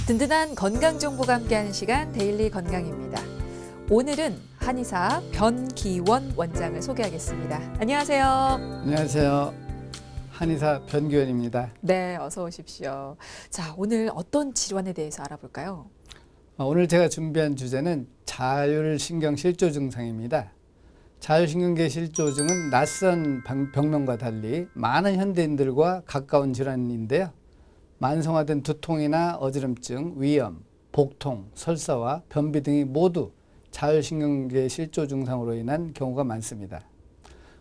든든한 건강 정보가 함께하는 시간 데일리 건강입니다. 오늘은 한의사 변기원 원장을 소개하겠습니다. 안녕하세요. 안녕하세요. 한의사 변기원입니다. 네, 어서 오십시오. 자, 오늘 어떤 질환에 대해서 알아볼까요? 오늘 제가 준비한 주제는 자율신경 실조 증상입니다. 자율신경계 실조증은 낯선 병명과 달리 많은 현대인들과 가까운 질환인데요. 만성화된 두통이나 어지럼증, 위염, 복통, 설사와 변비 등이 모두 자율신경계 실조 증상으로 인한 경우가 많습니다.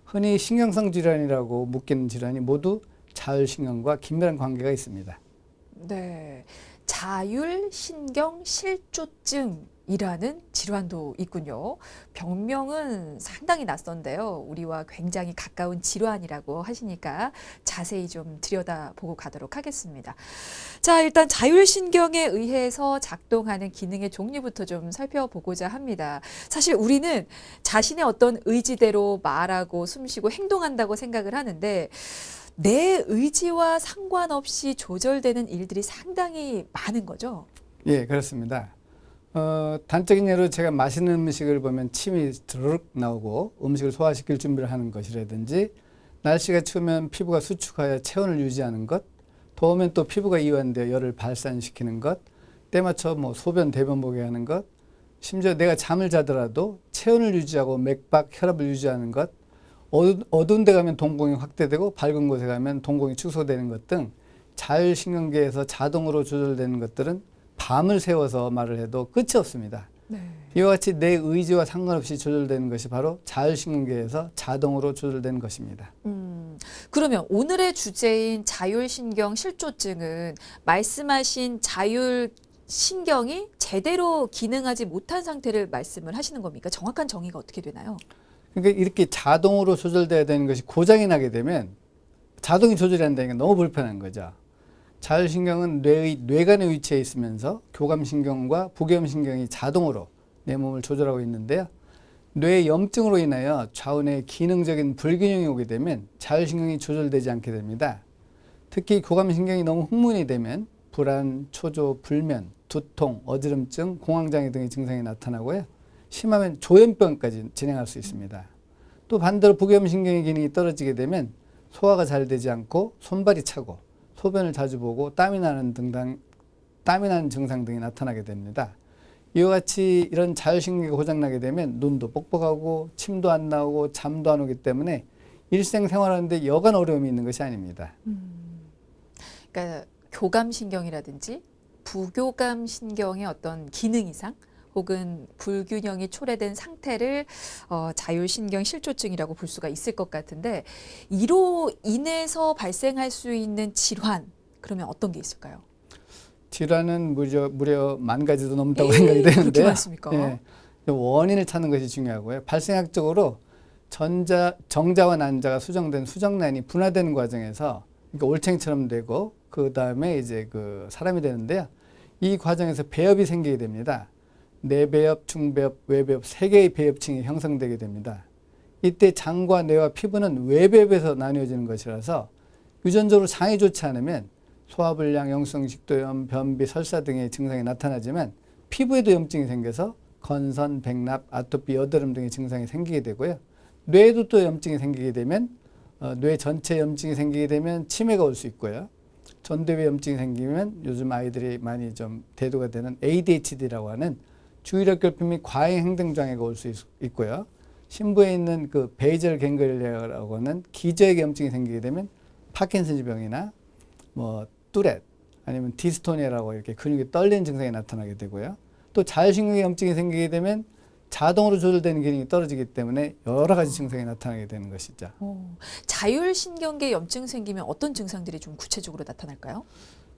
흔히 신경성 질환이라고 묶이는 질환이 모두 자율신경과 긴밀한 관계가 있습니다. 네, 자율신경 실조증이라는 질환도 있군요. 병명은 상당히 낯선데요. 우리와 굉장히 가까운 질환이라고 하시니까 자세히 좀 들여다보고 가도록 하겠습니다. 자, 일단 자율신경에 의해서 작동하는 기능의 종류부터 좀 살펴보고자 합니다. 사실 우리는 자신의 어떤 의지대로 말하고 숨쉬고 행동한다고 생각을 하는데 내 의지와 상관없이 조절되는 일들이 상당히 많은 거죠? 예, 그렇습니다. 단적인 예로 제가 맛있는 음식을 보면 침이 드르륵 나오고 음식을 소화시킬 준비를 하는 것이라든지, 날씨가 추우면 피부가 수축하여 체온을 유지하는 것, 더우면 또 피부가 이완되어 열을 발산시키는 것, 때맞춰 소변, 대변 보게 하는 것, 심지어 내가 잠을 자더라도 체온을 유지하고 맥박, 혈압을 유지하는 것, 어두운 데 가면 동공이 확대되고 밝은 곳에 가면 동공이 축소되는 것 등 자율신경계에서 자동으로 조절되는 것들은 밤을 새워서 말을 해도 끝이 없습니다. 네. 이와 같이 내 의지와 상관없이 조절되는 것이 바로 자율신경계에서 자동으로 조절되는 것입니다. 그러면 오늘의 주제인 자율신경 실조증은 말씀하신 자율신경이 제대로 기능하지 못한 상태를 말씀을 하시는 겁니까? 정확한 정의가 어떻게 되나요? 그러니까 이렇게 자동으로 조절돼야 되는 것이 고장이 나게 되면 자동이 조절이 안 되니까 너무 불편한 거죠. 자율신경은 뇌간에 위치해 있으면서 교감신경과 부교감신경이 자동으로 내 몸을 조절하고 있는데요. 뇌 염증으로 인하여 좌우의 기능적인 불균형이 오게 되면 자율신경이 조절되지 않게 됩니다. 특히 교감신경이 너무 흥분이 되면 불안, 초조, 불면, 두통, 어지럼증, 공황장애 등의 증상이 나타나고요. 심하면 조현병까지 진행할 수 있습니다. 또 반대로 부교감신경의 기능이 떨어지게 되면 소화가 잘 되지 않고 손발이 차고 소변을 자주 보고 땀이 나는 증상 등이 나타나게 됩니다. 이와 같이 이런 자율신경이 고장나게 되면 눈도 뻑뻑하고 침도 안 나오고 잠도 안 오기 때문에 일생생활하는데 여간 어려움이 있는 것이 아닙니다. 그러니까 교감신경이라든지 부교감신경의 어떤 기능 이상 혹은 불균형이 초래된 상태를 자율신경 실조증이라고 볼 수가 있을 것 같은데, 이로 인해서 발생할 수 있는 질환, 그러면 어떤 게 있을까요? 질환은 무려 10,000가지도 넘다고 생각이 되는데요. 그렇게 많습니까? 예, 원인을 찾는 것이 중요하고요. 발생학적으로 정자와 난자가 수정된 수정란이 분화되는 과정에서, 그러니까 올챙이처럼 되고 그 다음에 이제 사람이 되는데요. 이 과정에서 배엽이 생기게 됩니다. 내배엽, 중배엽, 외배엽 3개의 배엽층이 형성되게 됩니다. 이때 장과 뇌와 피부는 외배엽에서 나뉘어지는 것이라서 유전적으로 장이 좋지 않으면 소화불량, 영성식도염, 변비, 설사 등의 증상이 나타나지만 피부에도 염증이 생겨서 건선, 백납, 아토피, 여드름 등의 증상이 생기게 되고요. 뇌에도 또 염증이 생기게 되면 뇌 전체에 염증이 생기게 되면 치매가 올 수 있고요. 전두엽에 염증이 생기면 요즘 아이들이 많이 좀 대두가 되는 ADHD라고 하는 주의력 결핍 및 과잉 행동 장애가 올 수 있고요. 심부에 있는 베이절 갱글리아라고 하는 기저액 염증이 생기게 되면 파킨슨스 병이나 뚜렛 아니면 디스토니아라고 이렇게 근육이 떨리는 증상이 나타나게 되고요. 또 자율신경계 염증이 생기게 되면 자동으로 조절되는 기능이 떨어지기 때문에 여러 가지 증상이 나타나게 되는 것이죠. 자율신경계 염증 생기면 어떤 증상들이 좀 구체적으로 나타날까요?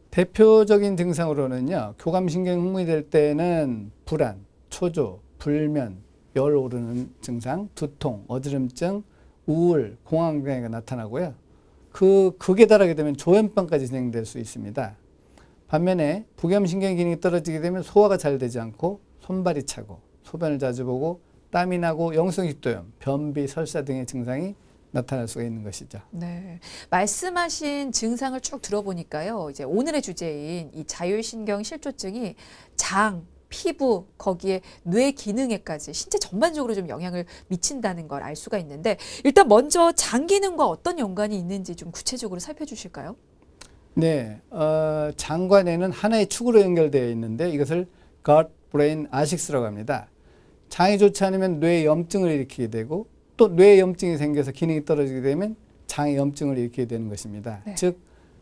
대표적인 증상으로는요, 교감신경 흥분이 될 때는 불안, 초조, 불면, 열 오르는 증상, 두통, 어지럼증, 우울, 공황장애가 나타나고요. 극에 달하게 되면 조현병까지 진행될 수 있습니다. 반면에 부교감신경 기능이 떨어지게 되면 소화가 잘 되지 않고 손발이 차고 소변을 자주 보고 땀이 나고 영성식도염, 변비, 설사 등의 증상이 나타날 수가 있는 것이죠. 네. 말씀하신 증상을 쭉 들어보니까요. 이제 오늘의 주제인 이 자율신경 실조증이 장, 피부, 거기에 뇌 기능에까지 신체 전반적으로 좀 영향을 미친다는 걸 알 수가 있는데 일단 먼저 장 기능과 어떤 연관이 있는지 좀 구체적으로 살펴주실까요? 네, 장과 뇌는 하나의 축으로 연결되어 있는데 이것을 gut brain axis라고 합니다. 장이 좋지 않으면 뇌에 염증을 일으키게 되고 또 뇌에 염증이 생겨서 기능이 떨어지게 되면 장에 염증을 일으키게 되는 것입니다. 네. 즉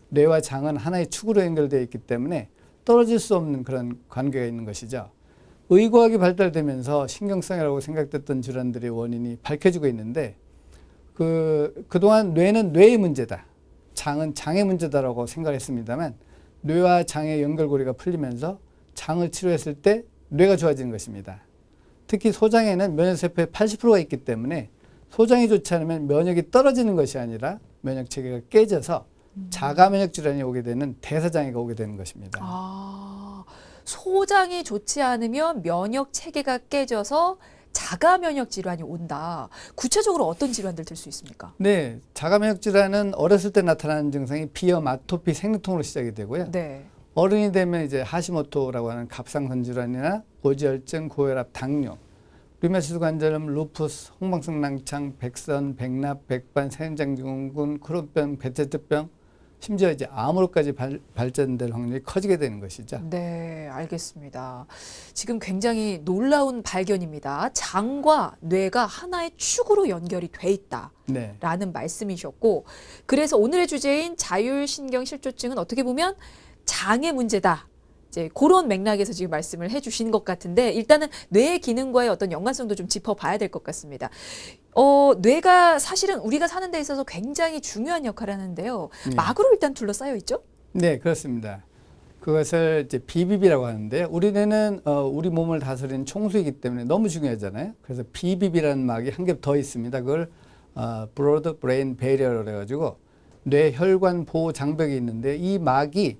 뇌와 장은 하나의 축으로 연결되어 있기 때문에 떨어질 수 없는 그런 관계가 있는 것이죠. 의과학이 발달되면서 신경성이라고 생각됐던 질환들의 원인이 밝혀지고 있는데 그동안 뇌는 뇌의 문제다. 장은 장의 문제다라고 생각했습니다만 뇌와 장의 연결고리가 풀리면서 장을 치료했을 때 뇌가 좋아지는 것입니다. 특히 소장에는 면역세포의 80%가 있기 때문에 소장이 좋지 않으면 면역이 떨어지는 것이 아니라 면역 체계가 깨져서 자가 면역 질환이 오게 되는 대사장애가 오게 되는 것입니다. 아, 소장이 좋지 않으면 면역 체계가 깨져서 자가 면역 질환이 온다. 구체적으로 어떤 질환들 들 수 있습니까? 네, 자가 면역 질환은 어렸을 때 나타나는 증상이 비염, 아토피, 생리통으로 시작이 되고요. 네. 어른이 되면 이제 하시모토라고 하는 갑상선 질환이나 고지혈증, 고혈압, 당뇨, 류마티스 관절염, 루푸스, 홍방성 낭창, 백선, 백납, 백반, 세인장증후군, 크론병, 배체증병, 심지어 이제 암으로까지 발전될 확률이 커지게 되는 것이죠. 네, 알겠습니다. 지금 굉장히 놀라운 발견입니다. 장과 뇌가 하나의 축으로 연결이 돼 있다. 네. 라는 말씀이셨고, 그래서 오늘의 주제인 자율신경실조증은 어떻게 보면 장의 문제다. 이제 그런 맥락에서 지금 말씀을 해주신 것 같은데 일단은 뇌의 기능과의 어떤 연관성도 좀 짚어봐야 될 것 같습니다. 뇌가 사실은 우리가 사는 데 있어서 굉장히 중요한 역할을 하는데요. 네. 막으로 일단 둘러싸여 있죠? 네, 그렇습니다. 그것을 이제 비비비라고 하는데요. 우리 뇌는 우리 몸을 다스리는 총수이기 때문에 너무 중요하잖아요. 그래서 비비비라는 막이 한 겹 더 있습니다. 그걸 broad brain barrier라고 해가지고 뇌 혈관 보호 장벽이 있는데 이 막이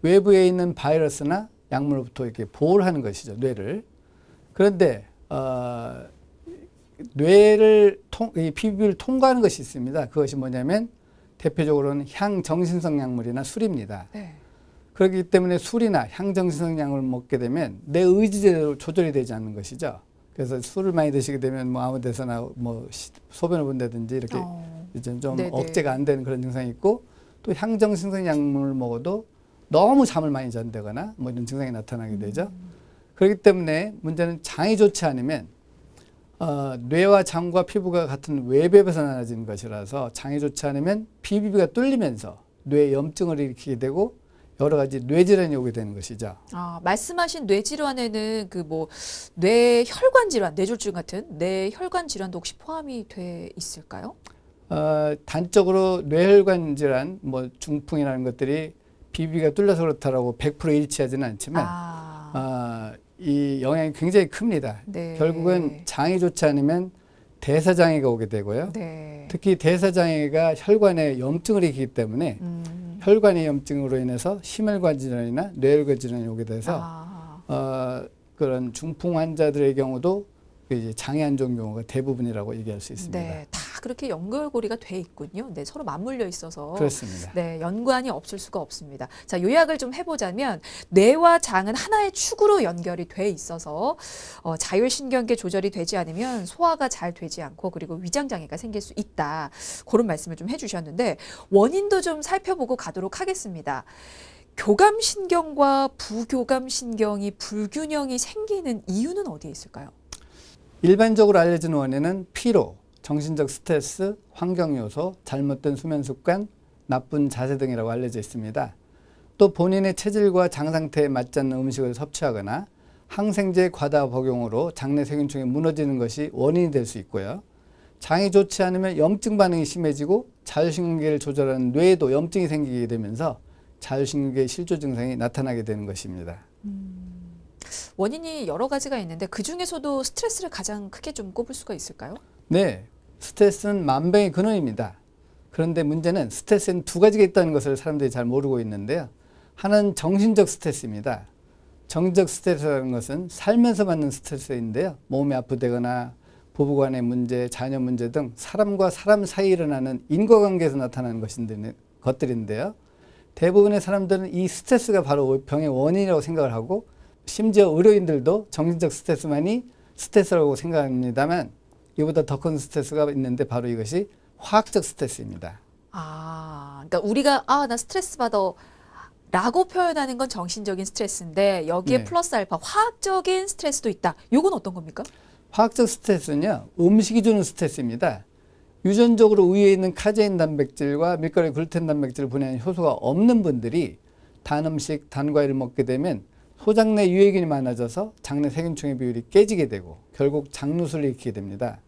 외부에 있는 바이러스나 약물로부터 이렇게 보호를 하는 것이죠, 뇌를. 그런데 뇌를 이 비비비를 통과하는 것이 있습니다. 그것이 뭐냐면 대표적으로는 향정신성 약물이나 술입니다. 네. 그렇기 때문에 술이나 향정신성 약물을 먹게 되면 내 의지대로 조절이 되지 않는 것이죠. 그래서 술을 많이 드시게 되면 뭐 아무 데서나 뭐 소변을 본다든지 이렇게 이제 좀 네네. 억제가 안 되는 그런 증상이 있고 또 향정신성 약물을 먹어도 너무 잠을 많이 잔다거나 뭐 이런 증상이 나타나게 되죠. 그렇기 때문에 문제는 장이 좋지 않으면 뇌와 장과 피부가 같은 외벽에서 나눠지는 것이라서 장이 좋지 않으면 비비비가 뚫리면서 뇌에 염증을 일으키게 되고 여러 가지 뇌질환이 오게 되는 것이죠. 아, 말씀하신 뇌질환에는 그 뭐 뇌혈관 질환, 뇌졸중 같은 뇌혈관 질환도 혹시 포함이 돼 있을까요? 단적으로 뇌혈관 질환, 뭐 중풍이라는 것들이 비비가 뚫려서 그렇다라고 100% 일치하지는 않지만 이 영향이 굉장히 큽니다. 네. 결국은 장이 좋지 않으면 대사장애가 오게 되고요. 네. 특히 대사장애가 혈관에 염증을 일으키기 때문에 혈관의 염증으로 인해서 심혈관 질환이나 뇌혈관 질환이 오게 돼서 그런 중풍 환자들의 경우도 이제 장이 안 좋은 경우가 대부분이라고 얘기할 수 있습니다. 네, 다 그렇게 연결고리가 돼 있군요. 네, 서로 맞물려 있어서 그렇습니다. 네, 연관이 없을 수가 없습니다. 자, 요약을 좀 해보자면 뇌와 장은 하나의 축으로 연결이 돼 있어서 자율신경계 조절이 되지 않으면 소화가 잘 되지 않고 그리고 위장장애가 생길 수 있다. 그런 말씀을 좀 해주셨는데 원인도 좀 살펴보고 가도록 하겠습니다. 교감신경과 부교감신경이 불균형이 생기는 이유는 어디에 있을까요? 일반적으로 알려진 원인은 피로, 정신적 스트레스, 환경 요소, 잘못된 수면 습관, 나쁜 자세 등이라고 알려져 있습니다. 또 본인의 체질과 장 상태에 맞지 않는 음식을 섭취하거나 항생제 과다 복용으로 장내 세균층이 무너지는 것이 원인이 될 수 있고요. 장이 좋지 않으면 염증 반응이 심해지고 자율신경계를 조절하는 뇌에도 염증이 생기게 되면서 자율신경계 실조 증상이 나타나게 되는 것입니다. 원인이 여러 가지가 있는데 그 중에서도 스트레스를 가장 크게 좀 꼽을 수가 있을까요? 네, 스트레스는 만병의 근원입니다. 그런데 문제는 스트레스는 두 가지가 있다는 것을 사람들이 잘 모르고 있는데요. 하나는 정신적 스트레스입니다. 정신적 스트레스라는 것은 살면서 받는 스트레스인데요. 몸이 아프다거나 부부간의 문제, 자녀 문제 등 사람과 사람 사이에 일어나는 인과관계에서 나타나는 것들인데요. 대부분의 사람들은 이 스트레스가 바로 병의 원인이라고 생각을 하고 심지어 의료인들도 정신적 스트레스만이 스트레스라고 생각합니다만 이보다 더 큰 스트레스가 있는데 바로 이것이 화학적 스트레스입니다. 그러니까 우리가 나 스트레스 받아 라고 표현하는 건 정신적인 스트레스인데 여기에 네. 플러스 알파 화학적인 스트레스도 있다. 요건 어떤 겁니까? 화학적 스트레스는요, 음식이 주는 스트레스입니다. 유전적으로 우유에 있는 카제인 단백질과 밀가루 글루텐 단백질을 분해하는 효소가 없는 분들이 단 음식, 단 과일을 먹게 되면 소장 내 유해균이 많아져서 장내 세균총의 비율이 깨지게 되고 결국 장누수를 일으키게 됩니다.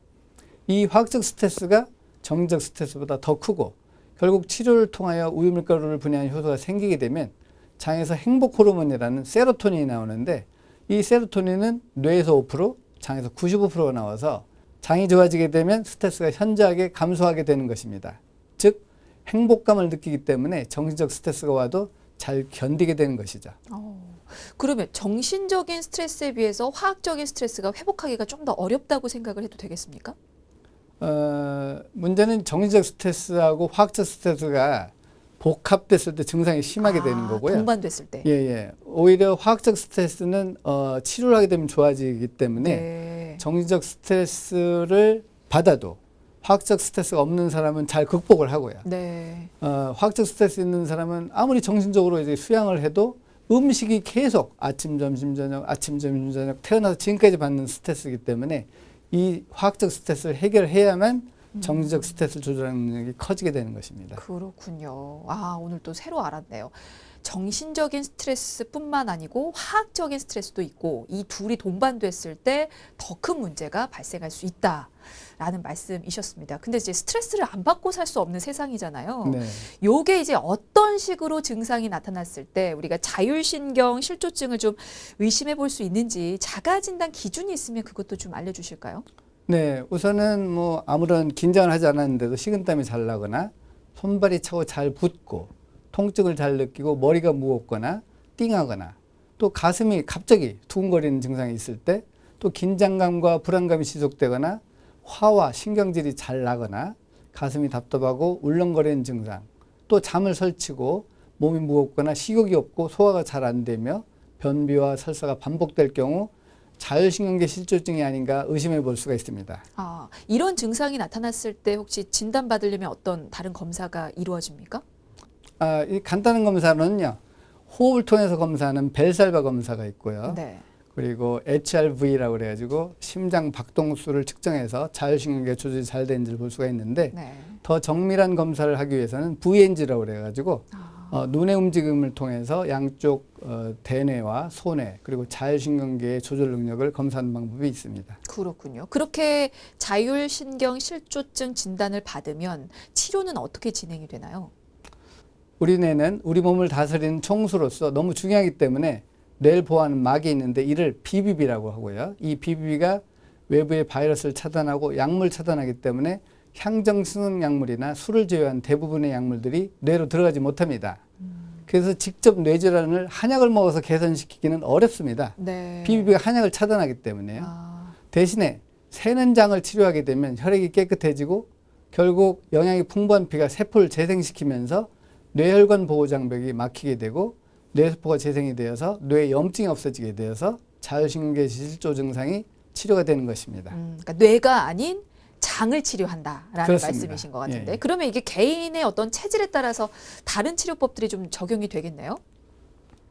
이 화학적 스트레스가 정신적 스트레스보다 더 크고 결국 치료를 통하여 우유 밀가루를 분해하는 효소가 생기게 되면 장에서 행복 호르몬이라는 세로토닌이 나오는데 이 세로토닌은 뇌에서 5%, 장에서 95%가 나와서 장이 좋아지게 되면 스트레스가 현저하게 감소하게 되는 것입니다. 즉 행복감을 느끼기 때문에 정신적 스트레스가 와도 잘 견디게 되는 것이죠. 그러면 정신적인 스트레스에 비해서 화학적인 스트레스가 회복하기가 좀 더 어렵다고 생각을 해도 되겠습니까? 문제는 정신적 스트레스하고 화학적 스트레스가 복합됐을 때 증상이 심하게 되는 거고요. 동반됐을 때. 예. 오히려 화학적 스트레스는 치료를 하게 되면 좋아지기 때문에 네. 정신적 스트레스를 받아도 화학적 스트레스가 없는 사람은 잘 극복을 하고요. 네. 화학적 스트레스 있는 사람은 아무리 정신적으로 이제 수양을 해도 음식이 계속 아침, 점심, 저녁 태어나서 지금까지 받는 스트레스이기 때문에 이 화학적 스트레스를 해결해야만 정신적 스트레스를 조절하는 능력이 커지게 되는 것입니다. 그렇군요. 오늘 또 새로 알았네요. 정신적인 스트레스뿐만 아니고 화학적인 스트레스도 있고 이 둘이 동반됐을 때 더 큰 문제가 발생할 수 있다라는 말씀이셨습니다. 근데 이제 스트레스를 안 받고 살 수 없는 세상이잖아요. 네. 요게 이제 어떤 식으로 증상이 나타났을 때 우리가 자율신경 실조증을 좀 의심해 볼 수 있는지 자가진단 기준이 있으면 그것도 좀 알려주실까요? 네, 우선은 뭐 아무런 긴장을 하지 않았는데도 식은땀이 잘 나거나 손발이 차고 잘 붓고 통증을 잘 느끼고 머리가 무겁거나 띵하거나 또 가슴이 갑자기 두근거리는 증상이 있을 때 또 긴장감과 불안감이 지속되거나 화와 신경질이 잘 나거나 가슴이 답답하고 울렁거리는 증상 또 잠을 설치고 몸이 무겁거나 식욕이 없고 소화가 잘 안 되며 변비와 설사가 반복될 경우 자율신경계 실조증이 아닌가 의심해 볼 수가 있습니다. 이런 증상이 나타났을 때 혹시 진단받으려면 어떤 다른 검사가 이루어집니까? 이 간단한 검사는요. 호흡을 통해서 검사하는 벨살바 검사가 있고요. 네. 그리고 HRV라고 그래가지고 심장 박동수를 측정해서 자율신경계 조절이 잘 되는지를 볼 수가 있는데 네. 더 정밀한 검사를 하기 위해서는 VNG라고 그래가지고 눈의 움직임을 통해서 양쪽 대뇌와 소뇌 그리고 자율신경계의 조절 능력을 검사하는 방법이 있습니다. 그렇군요. 그렇게 자율신경 실조증 진단을 받으면 치료는 어떻게 진행이 되나요? 우리 뇌는 우리 몸을 다스리는 총수로서 너무 중요하기 때문에 뇌를 보호하는 막이 있는데 이를 BBB라고 하고요. 이 BBB가 외부의 바이러스를 차단하고 약물 차단하기 때문에 향정신성 약물이나 술을 제외한 대부분의 약물들이 뇌로 들어가지 못합니다. 그래서 직접 뇌질환을 한약을 먹어서 개선시키기는 어렵습니다. 네. BBB가 한약을 차단하기 때문에요. 대신에 새는 장을 치료하게 되면 혈액이 깨끗해지고 결국 영양이 풍부한 피가 세포를 재생시키면서 뇌혈관 보호 장벽이 막히게 되고 뇌세포가 재생이 되어서 뇌에 염증이 없어지게 되어서 자율신경계 실조 증상이 치료가 되는 것입니다. 그러니까 뇌가 아닌 장을 치료한다라는 그렇습니다. 말씀이신 것 같은데 예. 그러면 이게 개인의 어떤 체질에 따라서 다른 치료법들이 좀 적용이 되겠네요?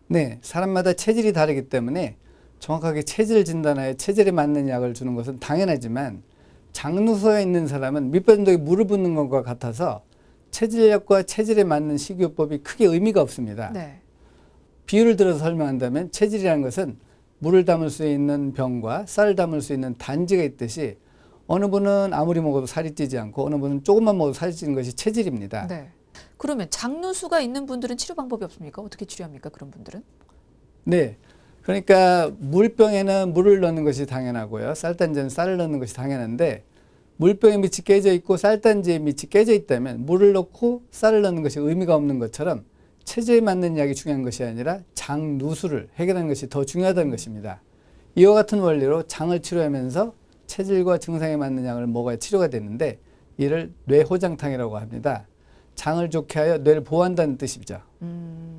네, 사람마다 체질이 다르기 때문에 정확하게 체질 진단하여 체질에 맞는 약을 주는 것은 당연하지만 장누수에 있는 사람은 밑변덕에 물을 붓는 것과 같아서 체질약과 체질에 맞는 식이요법이 크게 의미가 없습니다. 네. 비유를 들어서 설명한다면 체질이라는 것은 물을 담을 수 있는 병과 쌀을 담을 수 있는 단지가 있듯이 어느 분은 아무리 먹어도 살이 찌지 않고 어느 분은 조금만 먹어도 살이 찌는 것이 체질입니다. 네. 그러면 장누수가 있는 분들은 치료 방법이 없습니까? 어떻게 치료합니까? 그런 분들은? 네. 그러니까 물병에는 물을 넣는 것이 당연하고요. 쌀단지에는 쌀을 넣는 것이 당연한데 물병의 밑이 깨져 있고 쌀단지의 밑이 깨져 있다면 물을 넣고 쌀을 넣는 것이 의미가 없는 것처럼 체질에 맞는 약이 중요한 것이 아니라 장 누수를 해결하는 것이 더 중요하다는 것입니다. 이와 같은 원리로 장을 치료하면서 체질과 증상에 맞는 약을 먹어야 치료가 되는데 이를 뇌호장탕이라고 합니다. 장을 좋게 하여 뇌를 보호한다는 뜻이죠.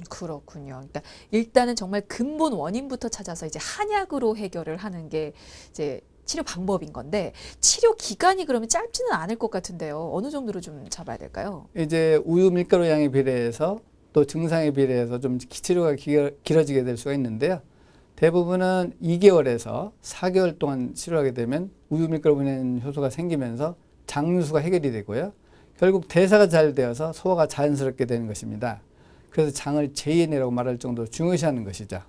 그렇군요. 그러니까 일단은 정말 근본 원인부터 찾아서 이제 한약으로 해결을 하는 게 이제 치료 방법인 건데 치료 기간이 그러면 짧지는 않을 것 같은데요. 어느 정도로 좀 잡아야 될까요? 이제 우유 밀가루 양에 비례해서 또 증상에 비례해서 좀 치료가 길어지게 될 수가 있는데요. 대부분은 2개월에서 4개월 동안 치료하게 되면 우유 밀가루 분해 효소가 생기면서 장누수가 해결이 되고요. 결국 대사가 잘 되어서 소화가 자연스럽게 되는 것입니다. 그래서 장을 제2의뇌라고 말할 정도로 중요시하는 것이죠.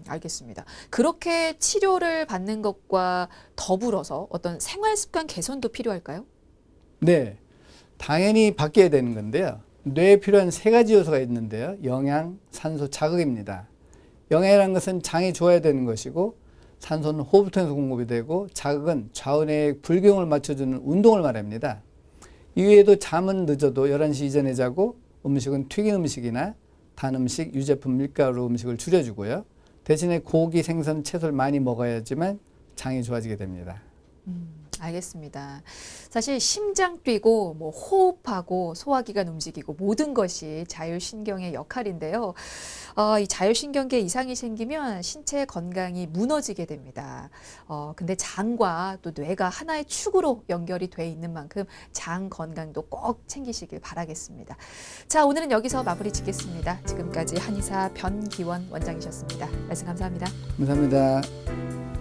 알겠습니다. 그렇게 치료를 받는 것과 더불어서 어떤 생활 습관 개선도 필요할까요? 네, 당연히 바뀌어야 되는 건데요. 뇌에 필요한 3가지 요소가 있는데요. 영양, 산소, 자극입니다. 영양이라는 것은 장이 좋아야 되는 것이고 산소는 호흡을 통해서 공급이 되고 자극은 좌우뇌의 불균형을 맞춰주는 운동을 말합니다. 이외에도 잠은 늦어도 11시 이전에 자고 음식은 튀긴 음식이나 단 음식, 유제품, 밀가루 음식을 줄여주고요. 대신에 고기, 생선, 채소를 많이 먹어야지만 장이 좋아지게 됩니다. 알겠습니다. 사실 심장 뛰고 뭐 호흡하고 소화기관 움직이고 모든 것이 자율신경의 역할인데요. 이 자율신경계 이상이 생기면 신체 건강이 무너지게 됩니다. 근데 장과 또 뇌가 하나의 축으로 연결이 돼 있는 만큼 장 건강도 꼭 챙기시길 바라겠습니다. 자, 오늘은 여기서 마무리 짓겠습니다. 지금까지 한의사 변기원 원장이셨습니다. 말씀 감사합니다. 감사합니다.